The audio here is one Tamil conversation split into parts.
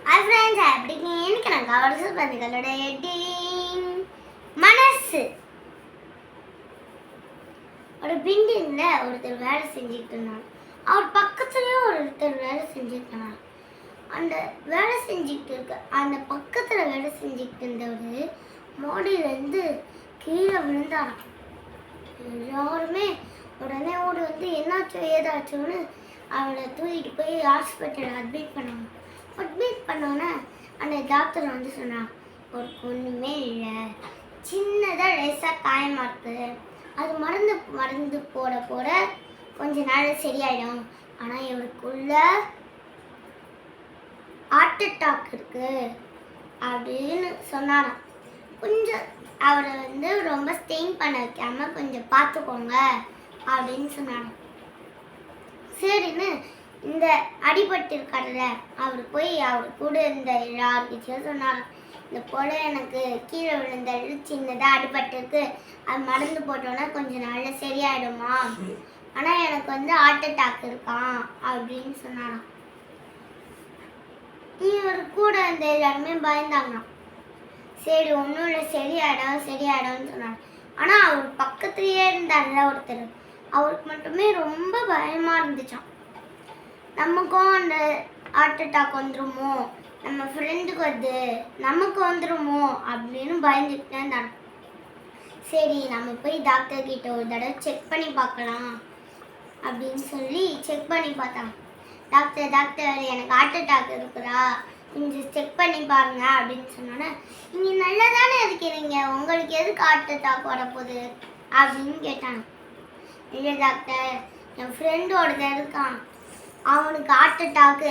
ஹாய் ஃப்ரெண்ட்ஸ், எப்படி இருக்கீங்க? இன்னைக்கு நான் கவர்ஸ் பதிகளோட ஹெட்டிங் மனசு. ஒரு பில்டிங்ல ஒருத்தர் வேலை செஞ்சுட்டு இருந்தாங்க. அவர் பக்கத்துலயே ஒருத்தர் வேலை செஞ்சுட்டு இருந்தாங்க. அந்த வேலை செஞ்சுட்டு இருக்க அந்த பக்கத்துல வேலை செஞ்சுட்டு இருந்தவர் மாடியிலேருந்து கீழே விழுந்தாராம். எல்லாருமே உடனே ஓடி வந்து என்னாச்சு ஏதாச்சுன்னு அவளை தூக்கிட்டு போய் ஹாஸ்பிட்டல் அட்மிட் பண்ணாங்க. அட்மிட் பண்ணோன்னே அந்த டாக்டர் வந்து சொன்னாங்க, ஒரு ஒன்றுமே இல்லை, சின்னதாக லேசாக காயமாக இருக்குது, அது மருந்து போட போட கொஞ்ச நாள் சரியாயிடும், ஆனால் இவருக்குள்ள ஹார்ட் அட்டாக் இருக்கு அப்படின்னு சொன்னாராம். கொஞ்சம் அவரை வந்து ரொம்ப ஸ்டெயின் பண்ண வைக்காம கொஞ்சம் பார்த்துக்கோங்க அப்படின்னு சொன்னாராம். சரின்னு இந்த அடிபட்டு இருக்காருல்ல அவர் போய் அவர் கூட இருந்த எல்லார்கிட்டையும் சொன்னார், இந்த போல எனக்கு கீழே விழுந்தது சின்னதாக அடிபட்டுருக்கு, அது மருந்து போட்டோன்னா கொஞ்சம் நாளில் சரியாயிடுமா, ஆனால் எனக்கு வந்து ஹார்ட் அட்டாக் இருக்கான் அப்படின்னு சொன்னாராம். இவர் கூட இருந்த எல்லாருமே பயந்தாங்களாம். சரி ஒன்றும் இல்லை, சரியாயிடும்னு சொன்னார். ஆனால் அவர் பக்கத்துலேயே இருந்தார்ல ஒருத்தர், அவருக்கு மட்டுமே ரொம்ப பயமாக இருந்துச்சான். நமக்கும் அந்த ஹார்ட் அட்டாக் வந்துருமோ, நம்ம ஃப்ரெண்டுக்கு வந்து நமக்கு வந்துருமோ அப்படின்னு பயந்துக்கிட்டே இருந்தாங்க. சரி நம்ம போய் டாக்டர் கிட்ட ஒரு தடவை செக் பண்ணி பார்க்கலாம் அப்படின்னு சொல்லி செக் பண்ணி பார்த்தாங்க. டாக்டர் எனக்கு ஹார்ட் அட்டாக் இருக்குதா, கொஞ்சம் செக் பண்ணி பாருங்க அப்படின்னு சொன்னோன்னே, நீங்கள் நல்லா தானே இருக்கிறீங்க, உங்களுக்கு எதுக்கு ஹார்ட் அட்டாக் வரப்போகுது அப்படின்னு கேட்டாங்க. இல்லை டாக்டர், என் ஃப்ரெண்டோடது இருக்கான், அவனுக்கு ஹார்ட் அட்டாக்கு,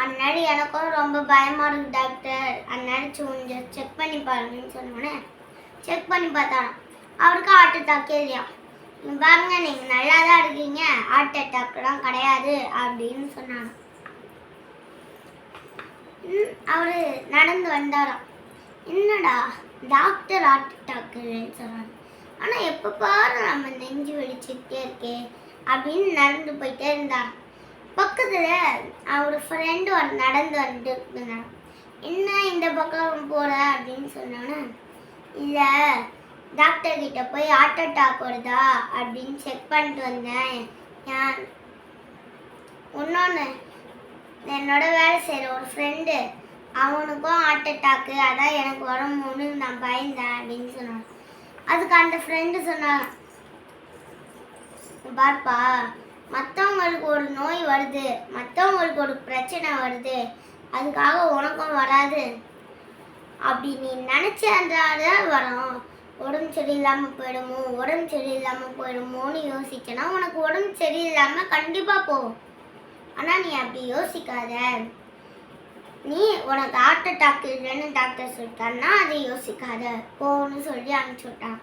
அதனால எனக்கும் ரொம்ப பயமாக இருக்கு டாக்டர், அதனால கொஞ்சம் செக் பண்ணி பாருங்கன்னு சொன்னோன்னே செக் பண்ணி பார்த்தாராம். அவருக்கு ஹார்ட் அட்டாக்கே இல்லையா. பாருங்க நீங்கள் நல்லா தான் இருக்கீங்க, ஹார்ட் அட்டாக்லாம் கிடையாது அப்படின்னு சொன்னாங்க. அவர் நடந்து வந்தாராம். என்னடா டாக்டர் ஹார்ட் அட்டாக்குன்னு சொன்னாங்க, ஆனால் எப்போ பாரு நம்ம நெஞ்சு வெடிச்சுக்கிட்டே இருக்கே அப்படின்னு நடந்து போயிட்டே இருந்தாராம். பக்கத்தில் அவர் ஃப்ரெண்டு நடந்து வந்துட்டு இருந்தாங்க. என்ன இந்த பக்கம் போகிற அப்படின்னு சொன்னோன்னே, இல்லை டாக்டர் கிட்ட போய் ஹார்ட் அட்டாக் வருதா அப்படின்னு செக் பண்ணிட்டு வந்தேன், இன்னொன்று என்னோட வேலை செய்கிற ஒரு ஃப்ரெண்டு அவனுக்கும் ஹார்ட் அட்டாக்கு, அதான் எனக்கு வரும்போது நான் பயந்தேன் அப்படின்னு சொன்னாங்க. அதுக்கு அந்த ஃப்ரெண்டு சொன்னாங்க, பார்ப்பா மற்றவங்களுக்கு ஒரு நோய் வருது, மற்றவங்களுக்கு ஒரு பிரச்சனை வருது, அதுக்காக உனக்கும் வராது, அப்படி நீ நினச்சாதான் வரும், உடம்பு சரியில்லாமல் போயிடுமோன்னு யோசிச்சனா உனக்கு உடம்பு சரியில்லாமல் கண்டிப்பாக போகும். ஆனால் நீ அப்படி யோசிக்காத, நீ உனக்கு ஹார்ட் அட்டாக் இல்லைன்னு டாக்டர் சொல்லிட்டான்னா அதை யோசிக்காத போன்னு சொல்லி அனுப்பிச்சி விட்டான்.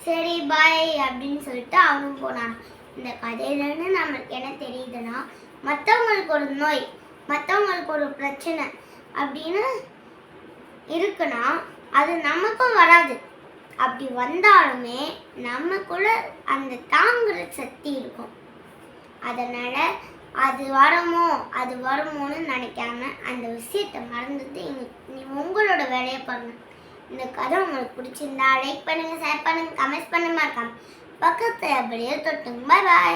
சரி பாய் அப்படின்னு சொல்லிட்டு அவனும் போனான். இந்த கதையிலன்னு நம்மளுக்கு என்ன தெரியுதுன்னா, மற்றவங்களுக்கு ஒரு நோய், மற்றவங்களுக்கு ஒரு பிரச்சனை அப்படின்னு இருக்குன்னா அது நமக்கும் வராது. அப்படி வந்தாலுமே நமக்குள்ள அந்த தாங்குற சக்தி இருக்கும். அதனால் அது வருமோன்னு நினைக்காம அந்த விஷயத்தை மறந்துட்டு நீ உங்களோட வேலையை பாருங்க. இந்த கதை உங்களுக்கு பிடிச்சிருந்தா லைக் பண்ணுங்கள், ஷேர் பண்ணுங்கள், கமெண்ட் பண்ண மறக்காம பக்கத்தில் அப்படியே தொட்டுங்க. பாய் பாய்.